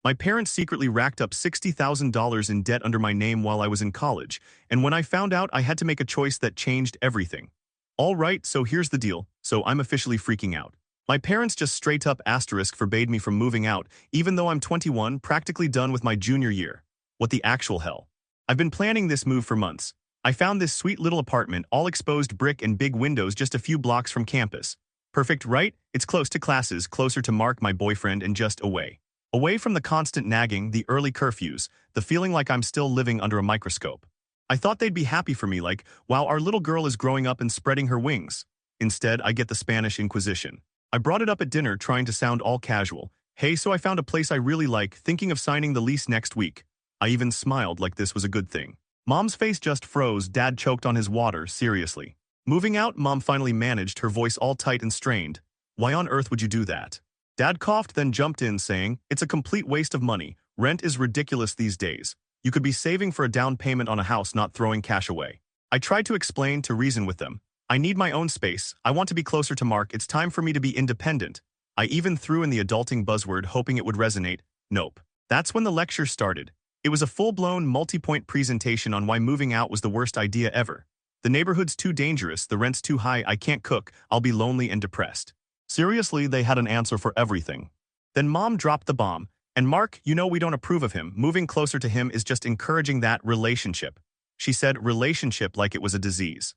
My parents secretly racked up $60,000 in debt under my name while I was in college, and when I found out, I had to make a choice that changed everything. All right, so here's the deal. So I'm officially freaking out. My parents just straight up asterisk forbade me from moving out, even though I'm 21, practically done with my junior year. What the actual hell? I've been planning this move for months. I found this sweet little apartment, all exposed brick and big windows just a few blocks from campus. Perfect, right? It's close to classes, closer to Mark, my boyfriend, and just away. Away from the constant nagging, the early curfews, the feeling like I'm still living under a microscope. I thought they'd be happy for me, like, wow, our little girl is growing up and spreading her wings. Instead, I get the Spanish Inquisition. I brought it up at dinner, trying to sound all casual. Hey, so I found a place I really like, thinking of signing the lease next week. I even smiled like this was a good thing. Mom's face just froze. Dad choked on his water. Seriously. Moving out, Mom finally managed, her voice all tight and strained. Why on earth would you do that? Dad coughed, then jumped in, saying, it's a complete waste of money. Rent is ridiculous these days. You could be saving for a down payment on a house, not throwing cash away. I tried to explain, to reason with them. I need my own space. I want to be closer to Mark. It's time for me to be independent. I even threw in the adulting buzzword, hoping it would resonate. Nope. That's when the lecture started. It was a full-blown, multi-point presentation on why moving out was the worst idea ever. The neighborhood's too dangerous, the rent's too high, I can't cook, I'll be lonely and depressed. Seriously, they had an answer for everything. Then Mom dropped the bomb. And Mark, you know we don't approve of him. Moving closer to him is just encouraging that relationship. She said relationship like it was a disease.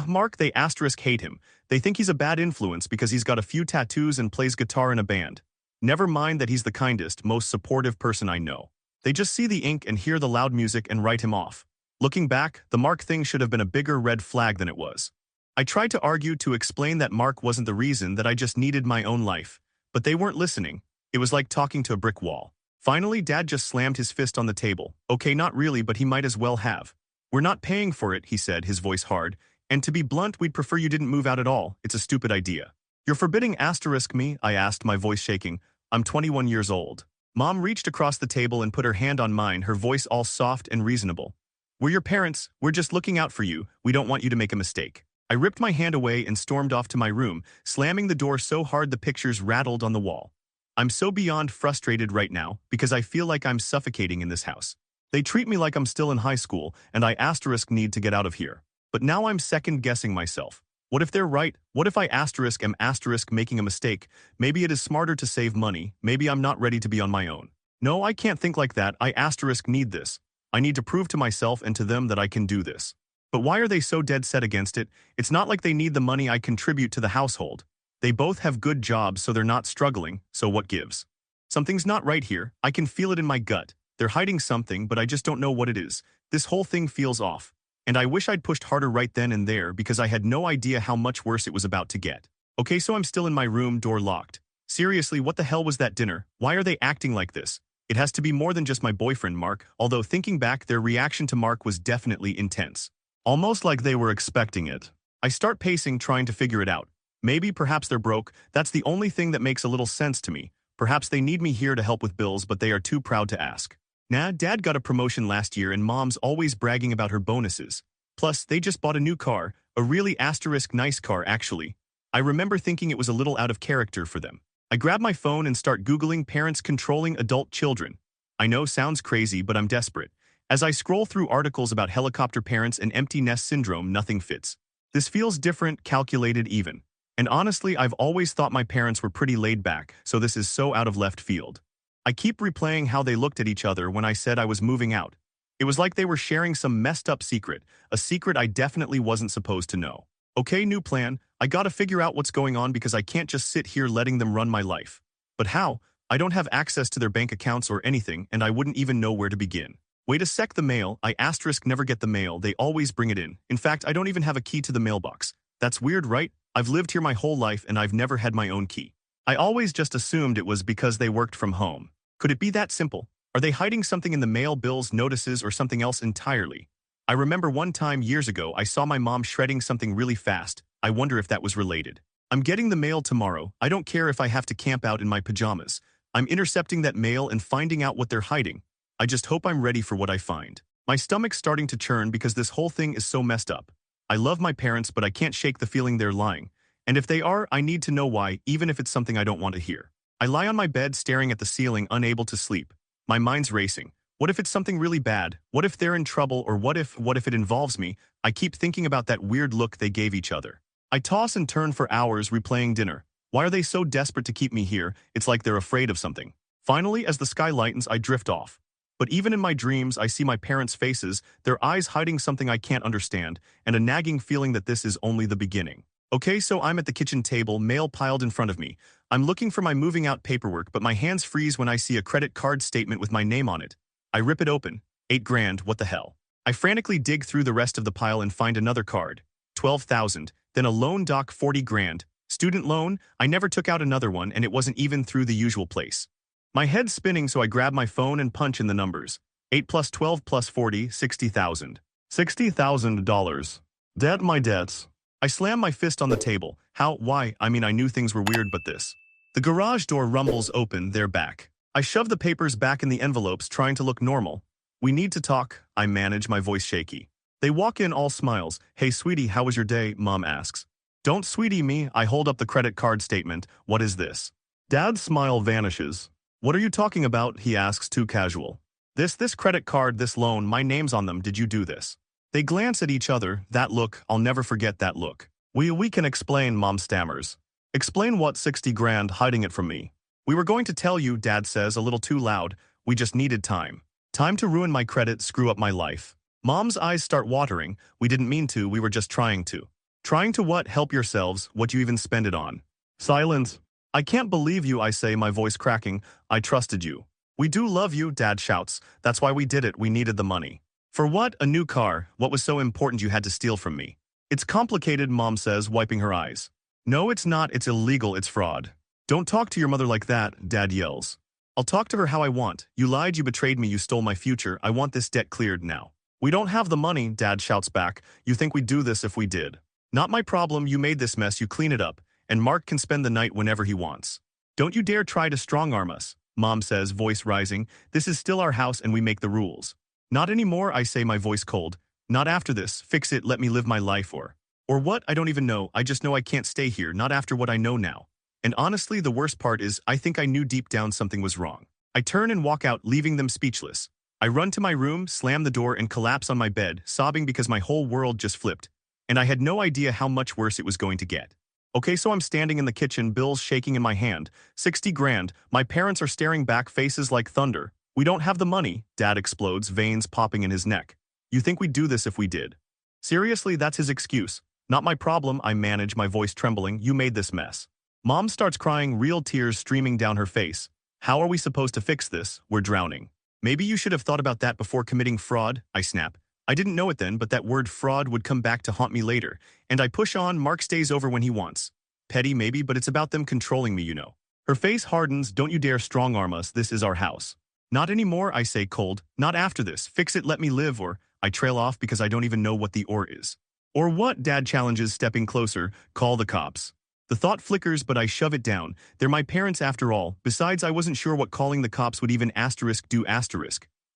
Mark, they asterisk hate him. They think he's a bad influence because he's got a few tattoos and plays guitar in a band. Never mind that he's the kindest, most supportive person I know. They just see the ink and hear the loud music and write him off. Looking back, the Mark thing should have been a bigger red flag than it was. I tried to argue, to explain that Mark wasn't the reason, that I just needed my own life. But they weren't listening. It was like talking to a brick wall. Finally, Dad just slammed his fist on the table. Okay, not really, but he might as well have. We're not paying for it, he said, his voice hard. And to be blunt, we'd prefer you didn't move out at all. It's a stupid idea. You're forbidding asterisk me? I asked, my voice shaking. I'm 21 years old. Mom reached across the table and put her hand on mine, her voice all soft and reasonable. We're your parents. We're just looking out for you. We don't want you to make a mistake. I ripped my hand away and stormed off to my room, slamming the door so hard the pictures rattled on the wall. I'm so beyond frustrated right now because I feel like I'm suffocating in this house. They treat me like I'm still in high school, and I asterisk need to get out of here. But now I'm second-guessing myself. What if they're right? What if I asterisk am asterisk making a mistake? Maybe it is smarter to save money. Maybe I'm not ready to be on my own. No, I can't think like that. I asterisk need this. I need to prove to myself and to them that I can do this. But why are they so dead set against it? It's not like they need the money I contribute to the household. They both have good jobs, so they're not struggling, so what gives? Something's not right here. I can feel it in my gut. They're hiding something, but I just don't know what it is. This whole thing feels off. And I wish I'd pushed harder right then and there because I had no idea how much worse it was about to get. Okay, so I'm still in my room, door locked. Seriously, what the hell was that dinner? Why are they acting like this? It has to be more than just my boyfriend, Mark, although thinking back, their reaction to Mark was definitely intense. Almost like they were expecting it. I start pacing, trying to figure it out. Maybe, perhaps they're broke. That's the only thing that makes a little sense to me. Perhaps they need me here to help with bills, but they are too proud to ask. Nah, Dad got a promotion last year and Mom's always bragging about her bonuses. Plus, they just bought a new car, a really asterisk nice car actually. I remember thinking it was a little out of character for them. I grab my phone and start Googling parents controlling adult children. I know, sounds crazy, but I'm desperate. As I scroll through articles about helicopter parents and empty nest syndrome, nothing fits. This feels different, calculated even. And honestly, I've always thought my parents were pretty laid back, so this is so out of left field. I keep replaying how they looked at each other when I said I was moving out. It was like they were sharing some messed up secret, a secret I definitely wasn't supposed to know. Okay, new plan. I gotta figure out what's going on because I can't just sit here letting them run my life. But how? I don't have access to their bank accounts or anything, and I wouldn't even know where to begin. Wait a sec, the mail. I asterisk never get the mail. They always bring it in. In fact, I don't even have a key to the mailbox. That's weird, right? I've lived here my whole life and I've never had my own key. I always just assumed it was because they worked from home. Could it be that simple? Are they hiding something in the mail, bills, notices, or something else entirely? I remember one time years ago I saw my mom shredding something really fast. I wonder if that was related. I'm getting the mail tomorrow. I don't care if I have to camp out in my pajamas. I'm intercepting that mail and finding out what they're hiding. I just hope I'm ready for what I find. My stomach's starting to churn because this whole thing is so messed up. I love my parents, but I can't shake the feeling they're lying. And if they are, I need to know why, even if it's something I don't want to hear. I lie on my bed staring at the ceiling, unable to sleep. My mind's racing. What if it's something really bad? What if they're in trouble? Or what if it involves me? I keep thinking about that weird look they gave each other. I toss and turn for hours replaying dinner. Why are they so desperate to keep me here? It's like they're afraid of something. Finally, as the sky lightens, I drift off. But even in my dreams, I see my parents' faces, their eyes hiding something I can't understand, and a nagging feeling that this is only the beginning. Okay, so I'm at the kitchen table, mail piled in front of me. I'm looking for my moving out paperwork, but my hands freeze when I see a credit card statement with my name on it. I rip it open. 8 grand, what the hell? I frantically dig through the rest of the pile and find another card. 12,000, then a loan doc 40 grand. Student loan, I never took out another one and it wasn't even through the usual place. My head's spinning, so I grab my phone and punch in the numbers. 8 plus 12 plus 40, 60,000. $60,000. Debt my debts. I slam my fist on the table. How, why, I mean I knew things were weird but this. The garage door rumbles open, they're back. I shove the papers back in the envelopes, trying to look normal. We need to talk, I manage, my voice shaky. They walk in all smiles. Hey sweetie, how was your day? Mom asks. Don't sweetie me, I hold up the credit card statement. What is this? Dad's smile vanishes. What are you talking about? He asks, too casual. This credit card, this loan, my name's on them, did you do this? They glance at each other, that look, I'll never forget that look. We can explain, Mom stammers. Explain what? 60 grand, hiding it from me. We were going to tell you, Dad says, a little too loud. We just needed time. Time to ruin my credit, screw up my life. Mom's eyes start watering. We didn't mean to, we were just trying to. Trying to what? Help yourselves, what you even spend it on. Silence. I can't believe you, I say, my voice cracking. I trusted you. We do love you, Dad shouts. That's why we did it, we needed the money. For what? A new car. What was so important you had to steal from me? It's complicated, Mom says, wiping her eyes. No, it's not, it's illegal, it's fraud. Don't talk to your mother like that, Dad yells. I'll talk to her how I want. You lied, you betrayed me, you stole my future. I want this debt cleared now. We don't have the money, Dad shouts back. You think we'd do this if we did. Not my problem, you made this mess, you clean it up. And Mark can spend the night whenever he wants. Don't you dare try to strong-arm us, Mom says, voice rising. This is still our house and we make the rules. Not anymore, I say, my voice cold. Not after this, fix it, let me live my life or what, I don't even know, I just know I can't stay here, not after what I know now. And honestly, the worst part is, I think I knew deep down something was wrong. I turn and walk out, leaving them speechless. I run to my room, slam the door, and collapse on my bed, sobbing because my whole world just flipped. And I had no idea how much worse it was going to get. Okay, so I'm standing in the kitchen, bills shaking in my hand. 60 grand, my parents are staring back, faces like thunder. We don't have the money, Dad explodes, veins popping in his neck. You think we'd do this if we did? Seriously, that's his excuse. Not my problem, I manage, my voice trembling. You made this mess. Mom starts crying, real tears streaming down her face. How are we supposed to fix this? We're drowning. Maybe you should have thought about that before committing fraud, I snap. I didn't know it then, but that word fraud would come back to haunt me later. And I push on, Mark stays over when he wants. Petty maybe, but it's about them controlling me, you know. Her face hardens, don't you dare strong-arm us, this is our house. Not anymore, I say cold. Not after this, fix it, let me live, or I trail off because I don't even know what the or is. Or what, Dad challenges, stepping closer, call the cops. The thought flickers, but I shove it down. They're my parents after all. Besides, I wasn't sure what calling the cops would even do.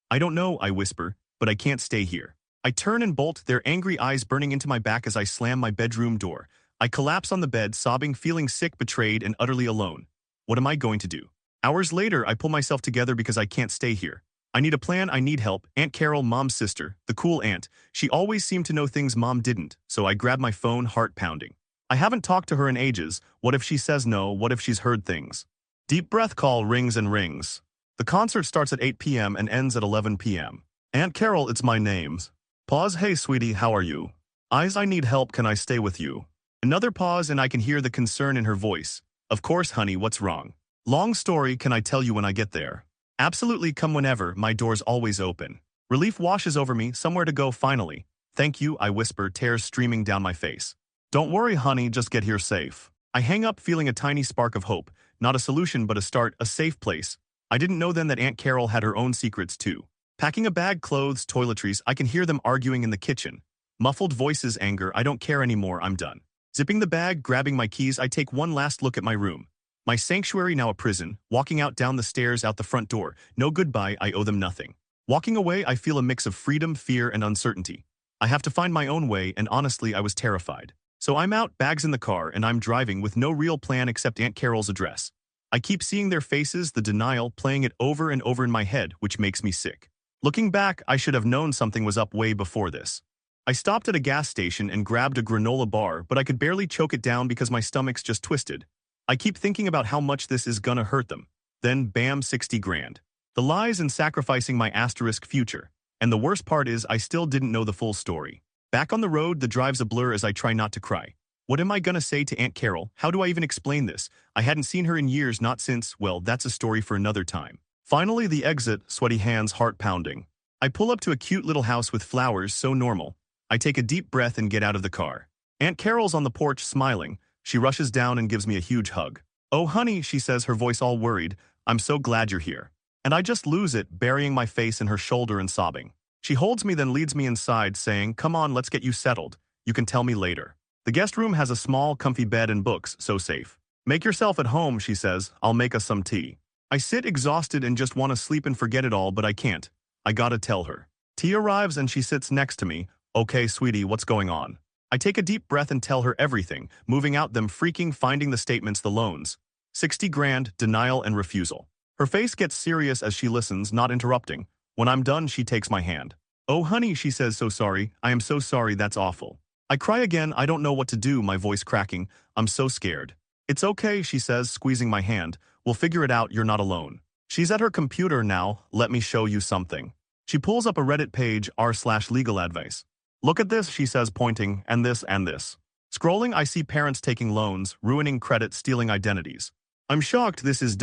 I don't know, I whisper, but I can't stay here. I turn and bolt, their angry eyes burning into my back as I slam my bedroom door. I collapse on the bed, sobbing, feeling sick, betrayed, and utterly alone. What am I going to do? Hours later, I pull myself together because I can't stay here. I need a plan, I need help. Aunt Carol, Mom's sister, the cool aunt. She always seemed to know things Mom didn't, so I grab my phone, heart pounding. I haven't talked to her in ages. What if she says no? What if she's heard things? Deep breath call rings and rings. The concert starts at 8 p.m. and ends at 11 p.m. Aunt Carol, it's my name's. Pause, hey sweetie, how are you? Eyes, I need help, can I stay with you? Another pause and I can hear the concern in her voice. Of course, honey, what's wrong? Long story, can I tell you when I get there? Absolutely, come whenever, my door's always open. Relief washes over me, somewhere to go finally. Thank you, I whisper, tears streaming down my face. Don't worry, honey, just get here safe. I hang up feeling a tiny spark of hope. Not a solution, but a start, a safe place. I didn't know then that Aunt Carol had her own secrets too. Packing a bag, clothes, toiletries, I can hear them arguing in the kitchen. Muffled voices, anger, I don't care anymore, I'm done. Zipping the bag, grabbing my keys, I take one last look at my room. My sanctuary, now a prison, walking out down the stairs out the front door. No goodbye, I owe them nothing. Walking away, I feel a mix of freedom, fear, and uncertainty. I have to find my own way, and honestly, I was terrified. So I'm out, bags in the car, and I'm driving with no real plan except Aunt Carol's address. I keep seeing their faces, the denial, playing it over and over in my head, which makes me sick. Looking back, I should have known something was up way before this. I stopped at a gas station and grabbed a granola bar, but I could barely choke it down because my stomach's just twisted. I keep thinking about how much this is gonna hurt them. Then, bam, 60 grand. The lies and sacrificing my asterisk future. And the worst part is I still didn't know the full story. Back on the road, the drive's a blur as I try not to cry. What am I gonna say to Aunt Carol? How do I even explain this? I hadn't seen her in years, not since, well, that's a story for another time. Finally, the exit, sweaty hands, heart pounding. I pull up to a cute little house with flowers, so normal. I take a deep breath and get out of the car. Aunt Carol's on the porch, smiling. She rushes down and gives me a huge hug. "Oh, honey," she says, her voice all worried. "I'm so glad you're here." And I just lose it, burying my face in her shoulder and sobbing. She holds me, then leads me inside, saying, "Come on, let's get you settled. You can tell me later." The guest room has a small, comfy bed and books, so safe. "Make yourself at home," she says. "I'll make us some tea." I sit exhausted and just want to sleep and forget it all, but I can't. I gotta tell her. Tea arrives and she sits next to me. "Okay, sweetie, what's going on?" I take a deep breath and tell her everything, moving out them freaking finding the statements, the loans. 60 grand, denial and refusal. Her face gets serious as she listens, not interrupting. When I'm done, she takes my hand. "Oh, honey," she says, "so sorry. I am so sorry, that's awful." I cry again, I don't know what to do, my voice cracking. I'm so scared. "It's okay," she says, squeezing my hand. "We'll figure it out, you're not alone." She's at her computer now. "Let me show you something." She pulls up a Reddit page, r/legal advice. "Look at this," she says, pointing, "and this and this." Scrolling, I see parents taking loans, ruining credit, stealing identities. I'm shocked this is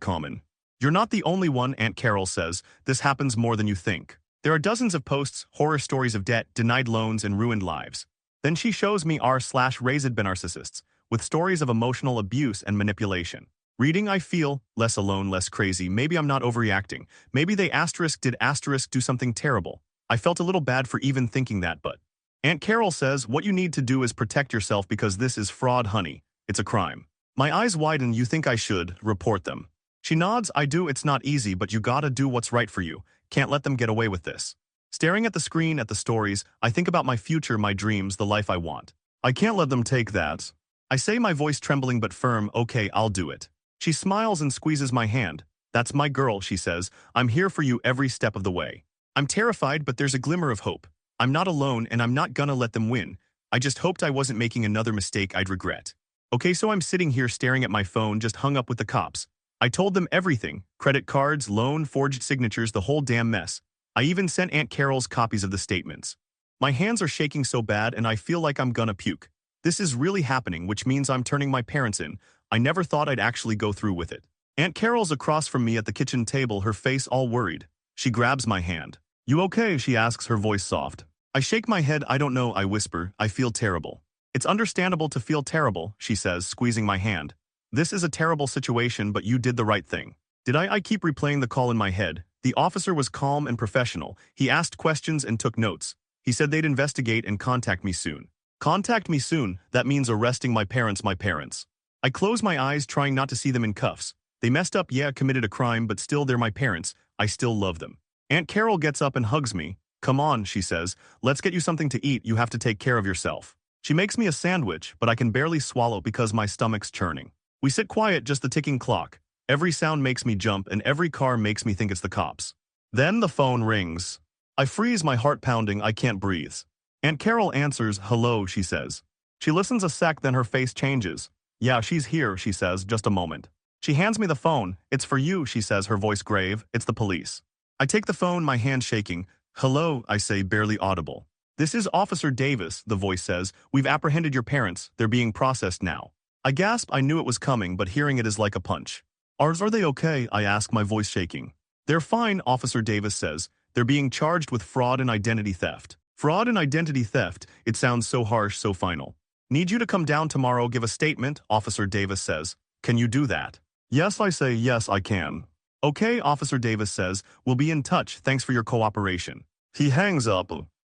common. "You're not the only one," Aunt Carol says. "This happens more than you think. There are dozens of posts, horror stories of debt, denied loans, and ruined lives." Then she shows me r/raised narcissists, with stories of emotional abuse and manipulation. Reading, I feel less alone, less crazy. Maybe I'm not overreacting. Maybe they did do something terrible. I felt a little bad for even thinking that, but Aunt Carol says, "What you need to do is protect yourself because this is fraud, honey. It's a crime." My eyes widen. "You think I should report them?" She nods. "I do. It's not easy, but you gotta do what's right for you. Can't let them get away with this." Staring at the screen, at the stories, I think about my future, my dreams, the life I want. "I can't let them take that." I say, my voice trembling but firm. "Okay, I'll do it." She smiles and squeezes my hand. "That's my girl," she says. "I'm here for you every step of the way." I'm terrified, but there's a glimmer of hope. I'm not alone, and I'm not gonna let them win. I just hoped I wasn't making another mistake I'd regret. Okay, so I'm sitting here staring at my phone, just hung up with the cops. I told them everything. Credit cards, loan, forged signatures, the whole damn mess. I even sent Aunt Carol's copies of the statements. My hands are shaking so bad and I feel like I'm gonna puke. This is really happening, which means I'm turning my parents in. I never thought I'd actually go through with it. Aunt Carol's across from me at the kitchen table, her face all worried. She grabs my hand. "You okay?" she asks, her voice soft. I shake my head. "I don't know," I whisper. "I feel terrible." "It's understandable to feel terrible," she says, squeezing my hand. "This is a terrible situation, but you did the right thing." Did I keep replaying the call in my head. The officer was calm and professional. He asked questions and took notes. He said they'd investigate and contact me soon. Contact me soon, that means arresting my parents. I close my eyes, trying not to see them in cuffs. They messed up, yeah, committed a crime, but still they're my parents. I still love them. Aunt Carol gets up and hugs me. "Come on," she says. "Let's get you something to eat. You have to take care of yourself." She makes me a sandwich, but I can barely swallow because my stomach's churning. We sit quiet, just the ticking clock. Every sound makes me jump, and every car makes me think it's the cops. Then the phone rings. I freeze, my heart pounding. I can't breathe. Aunt Carol answers. "Hello," she says. She listens a sec, then her face changes. "Yeah, she's here," she says. "Just a moment." She hands me the phone. "It's for you," she says, her voice grave. "It's the police." I take the phone, my hand shaking. "Hello," I say, barely audible. "This is Officer Davis," the voice says. "We've apprehended your parents. They're being processed now." I gasp. I knew it was coming, but hearing it is like a punch. Are they okay?" I ask, my voice shaking. "They're fine," Officer Davis says. "They're being charged with fraud and identity theft." Fraud and identity theft. It sounds so harsh, so final. "Need you to come down tomorrow, give a statement," Officer Davis says. "Can you do that?" "Yes," I say. "Yes, I can." "Okay," Officer Davis says. "We'll be in touch. Thanks for your cooperation." He hangs up.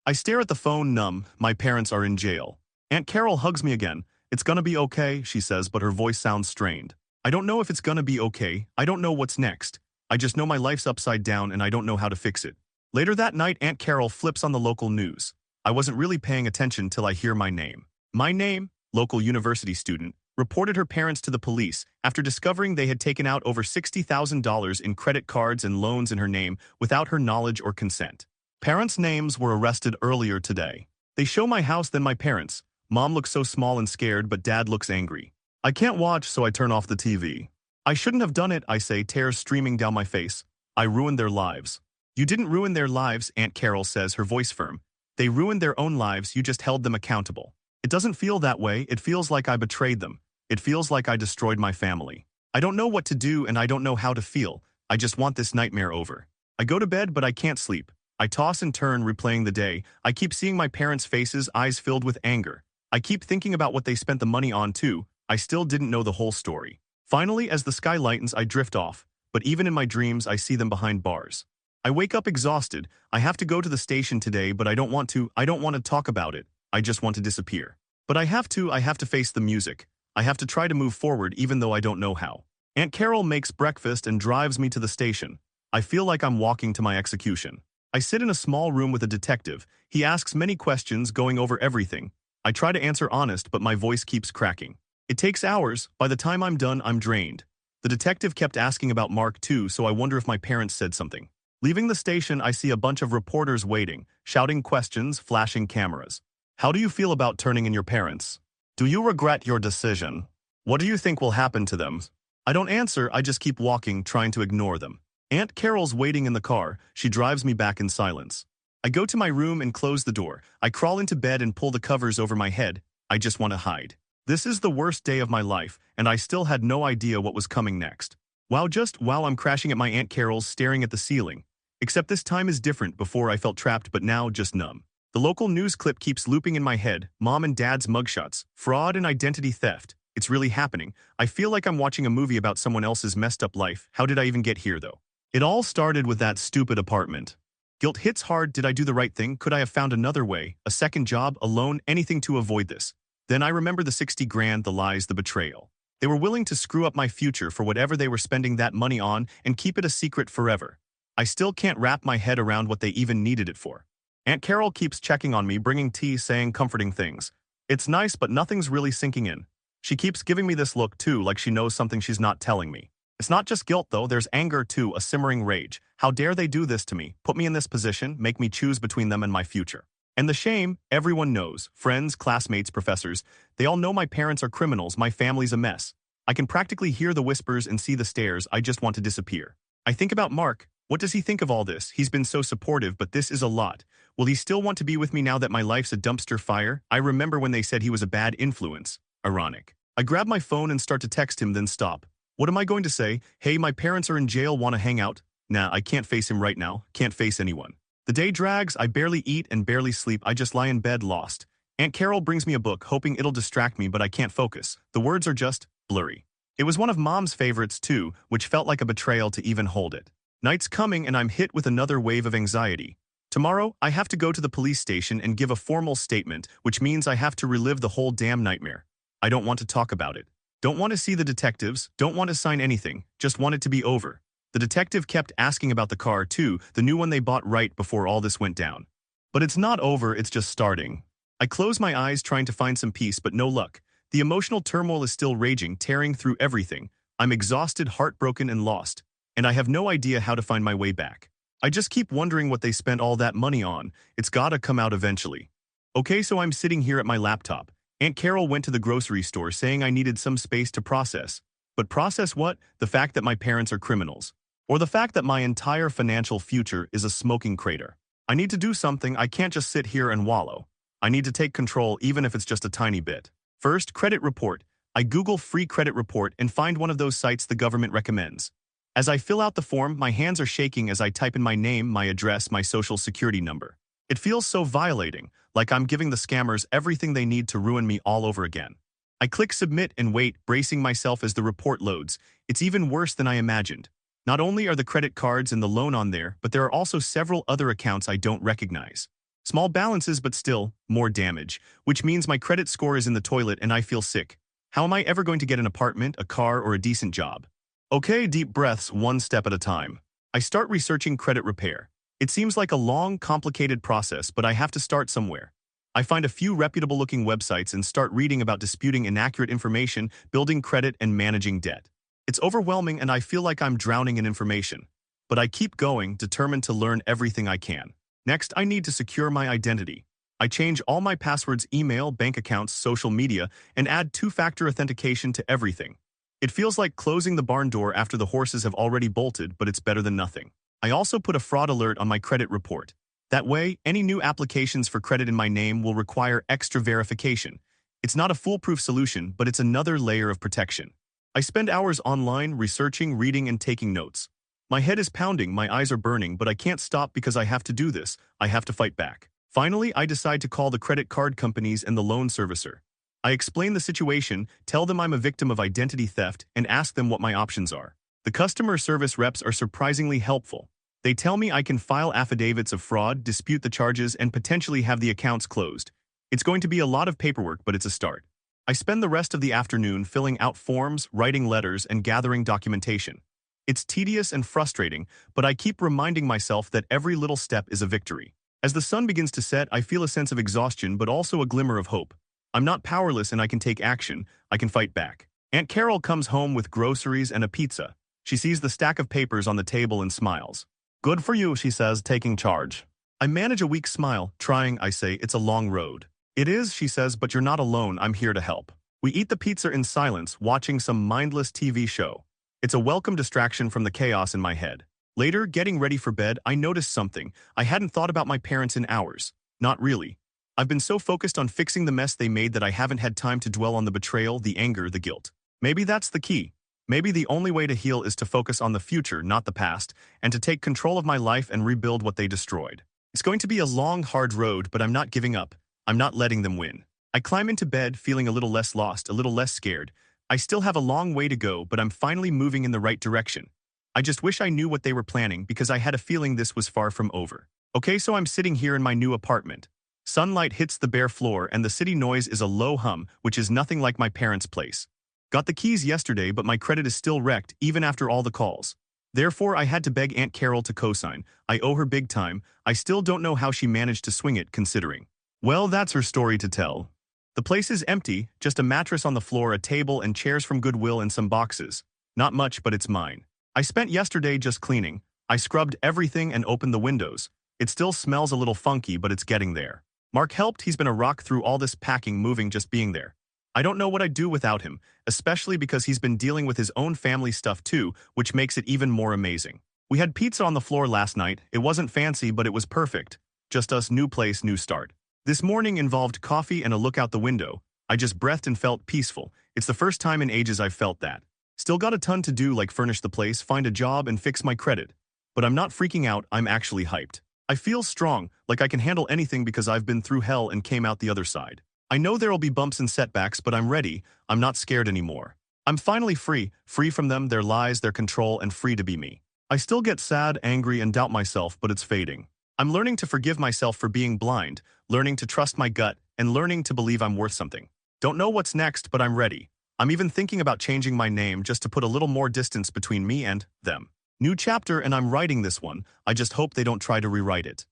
I stare at the phone, numb. My parents are in jail. Aunt Carol hugs me again. "It's gonna be okay," she says, but her voice sounds strained. I don't know if it's gonna be okay. I don't know what's next. I just know my life's upside down and I don't know how to fix it. Later that night, Aunt Carol flips on the local news. I wasn't really paying attention till I hear my name. My name? Local university student. reported her parents to the police after discovering they had taken out over $60,000 in credit cards and loans in her name without her knowledge or consent. Parents' names were arrested earlier today. They show my house then my parents. Mom looks so small and scared, but Dad looks angry. I can't watch, so I turn off the TV. I shouldn't have done it, I say, tears streaming down my face. I ruined their lives. You didn't ruin their lives, Aunt Carol says, her voice firm. They ruined their own lives, you just held them accountable. It doesn't feel that way, it feels like I betrayed them. It feels like I destroyed my family. I don't know what to do and I don't know how to feel. I just want this nightmare over. I go to bed but I can't sleep. I toss and turn, replaying the day. I keep seeing my parents' faces, eyes filled with anger. I keep thinking about what they spent the money on too. I still didn't know the whole story. Finally, as the sky lightens, I drift off. But even in my dreams, I see them behind bars. I wake up exhausted. I have to go to the station today, but I don't want to. I don't want to talk about it. I just want to disappear. But I have to face the music. I have to try to move forward even though I don't know how. Aunt Carol makes breakfast and drives me to the station. I feel like I'm walking to my execution. I sit in a small room with a detective. He asks many questions, going over everything. I try to answer honest, but my voice keeps cracking. It takes hours. By the time I'm done, I'm drained. The detective kept asking about Mark too, so I wonder if my parents said something. Leaving the station, I see a bunch of reporters waiting, shouting questions, flashing cameras. How do you feel about turning in your parents? Do you regret your decision? What do you think will happen to them? I don't answer, I just keep walking, trying to ignore them. Aunt Carol's waiting in the car. She drives me back in silence. I go to my room and close the door. I crawl into bed and pull the covers over my head. I just want to hide. This is the worst day of my life, and I still had no idea what was coming next. While I'm crashing at my Aunt Carol's, staring at the ceiling. Except this time is different. Before I felt trapped, but now just numb. The local news clip keeps looping in my head. Mom and Dad's mugshots, fraud and identity theft. It's really happening. I feel like I'm watching a movie about someone else's messed up life. How did I even get here, though? It all started with that stupid apartment. Guilt hits hard. Did I do the right thing? Could I have found another way? A second job, a loan, anything to avoid this? Then I remember the 60 grand, the lies, the betrayal. They were willing to screw up my future for whatever they were spending that money on and keep it a secret forever. I still can't wrap my head around what they even needed it for. Aunt Carol keeps checking on me, bringing tea, saying comforting things. It's nice, but nothing's really sinking in. She keeps giving me this look too, like she knows something she's not telling me. It's not just guilt though, there's anger too, a simmering rage. How dare they do this to me, put me in this position, make me choose between them and my future. And the shame, everyone knows, friends, classmates, professors, they all know my parents are criminals, my family's a mess. I can practically hear the whispers and see the stares. I just want to disappear. I think about Mark. What does he think of all this? He's been so supportive, but this is a lot. Will he still want to be with me now that my life's a dumpster fire? I remember when they said he was a bad influence. Ironic. I grab my phone and start to text him, then stop. What am I going to say? Hey, my parents are in jail, want to hang out? Nah, I can't face him right now. Can't face anyone. The day drags, I barely eat and barely sleep. I just lie in bed lost. Aunt Carol brings me a book, hoping it'll distract me, but I can't focus. The words are just blurry. It was one of Mom's favorites too, which felt like a betrayal to even hold it. Night's coming and I'm hit with another wave of anxiety. Tomorrow, I have to go to the police station and give a formal statement, which means I have to relive the whole damn nightmare. I don't want to talk about it. Don't want to see the detectives, don't want to sign anything, just want it to be over. The detective kept asking about the car too, the new one they bought right before all this went down. But it's not over, it's just starting. I close my eyes trying to find some peace, but no luck. The emotional turmoil is still raging, tearing through everything. I'm exhausted, heartbroken, and lost. And I have no idea how to find my way back. I just keep wondering what they spent all that money on. It's gotta come out eventually. Okay, so I'm sitting here at my laptop. Aunt Carol went to the grocery store saying I needed some space to process. But process what? The fact that my parents are criminals. Or the fact that my entire financial future is a smoking crater. I need to do something. I can't just sit here and wallow. I need to take control, even if it's just a tiny bit. First, credit report. I Google free credit report and find one of those sites the government recommends. As I fill out the form, my hands are shaking as I type in my name, my address, my social security number. It feels so violating, like I'm giving the scammers everything they need to ruin me all over again. I click submit and wait, bracing myself as the report loads. It's even worse than I imagined. Not only are the credit cards and the loan on there, but there are also several other accounts I don't recognize. Small balances, but still, more damage, which means my credit score is in the toilet and I feel sick. How am I ever going to get an apartment, a car, or a decent job? Okay, deep breaths, one step at a time. I start researching credit repair. It seems like a long, complicated process, but I have to start somewhere. I find a few reputable-looking websites and start reading about disputing inaccurate information, building credit, and managing debt. It's overwhelming and I feel like I'm drowning in information. But I keep going, determined to learn everything I can. Next, I need to secure my identity. I change all my passwords, email, bank accounts, social media, and add two-factor authentication to everything. It feels like closing the barn door after the horses have already bolted, but it's better than nothing. I also put a fraud alert on my credit report. That way, any new applications for credit in my name will require extra verification. It's not a foolproof solution, but it's another layer of protection. I spend hours online researching, reading, and taking notes. My head is pounding, my eyes are burning, but I can't stop because I have to do this. I have to fight back. Finally, I decide to call the credit card companies and the loan servicer. I explain the situation, tell them I'm a victim of identity theft, and ask them what my options are. The customer service reps are surprisingly helpful. They tell me I can file affidavits of fraud, dispute the charges, and potentially have the accounts closed. It's going to be a lot of paperwork, but it's a start. I spend the rest of the afternoon filling out forms, writing letters, and gathering documentation. It's tedious and frustrating, but I keep reminding myself that every little step is a victory. As the sun begins to set, I feel a sense of exhaustion, but also a glimmer of hope. I'm not powerless and I can take action. I can fight back. Aunt Carol comes home with groceries and a pizza. She sees the stack of papers on the table and smiles. "Good for you," she says, taking charge. I manage a weak smile, trying, I say, "It's a long road." "It is," she says, "but you're not alone. I'm here to help." We eat the pizza in silence, watching some mindless TV show. It's a welcome distraction from the chaos in my head. Later, getting ready for bed, I noticed something. I hadn't thought about my parents in hours. Not really. I've been so focused on fixing the mess they made that I haven't had time to dwell on the betrayal, the anger, the guilt. Maybe that's the key. Maybe the only way to heal is to focus on the future, not the past, and to take control of my life and rebuild what they destroyed. It's going to be a long, hard road, but I'm not giving up. I'm not letting them win. I climb into bed, feeling a little less lost, a little less scared. I still have a long way to go, but I'm finally moving in the right direction. I just wish I knew what they were planning because I had a feeling this was far from over. Okay, so I'm sitting here in my new apartment. Sunlight hits the bare floor and the city noise is a low hum, which is nothing like my parents' place. Got the keys yesterday, but my credit is still wrecked even after all the calls. Therefore, I had to beg Aunt Carol to co-sign. I owe her big time. I still don't know how she managed to swing it, considering. Well, that's her story to tell. The place is empty, just a mattress on the floor, a table and chairs from Goodwill and some boxes. Not much, but it's mine. I spent yesterday just cleaning. I scrubbed everything and opened the windows. It still smells a little funky, but it's getting there. Mark helped. He's been a rock through all this packing, moving, just being there. I don't know what I'd do without him, especially because he's been dealing with his own family stuff too, which makes it even more amazing. We had pizza on the floor last night. It wasn't fancy, but it was perfect. Just us, new place, new start. This morning involved coffee and a look out the window. I just breathed and felt peaceful. It's the first time in ages I've felt that. Still got a ton to do, like furnish the place, find a job, and fix my credit. But I'm not freaking out, I'm actually hyped. I feel strong, like I can handle anything because I've been through hell and came out the other side. I know there'll be bumps and setbacks, but I'm ready. I'm not scared anymore. I'm finally free from them, their lies, their control, and free to be me. I still get sad, angry, and doubt myself, but it's fading. I'm learning to forgive myself for being blind, learning to trust my gut, and learning to believe I'm worth something. Don't know what's next, but I'm ready. I'm even thinking about changing my name just to put a little more distance between me and them. New chapter, and I'm writing this one. I just hope they don't try to rewrite it.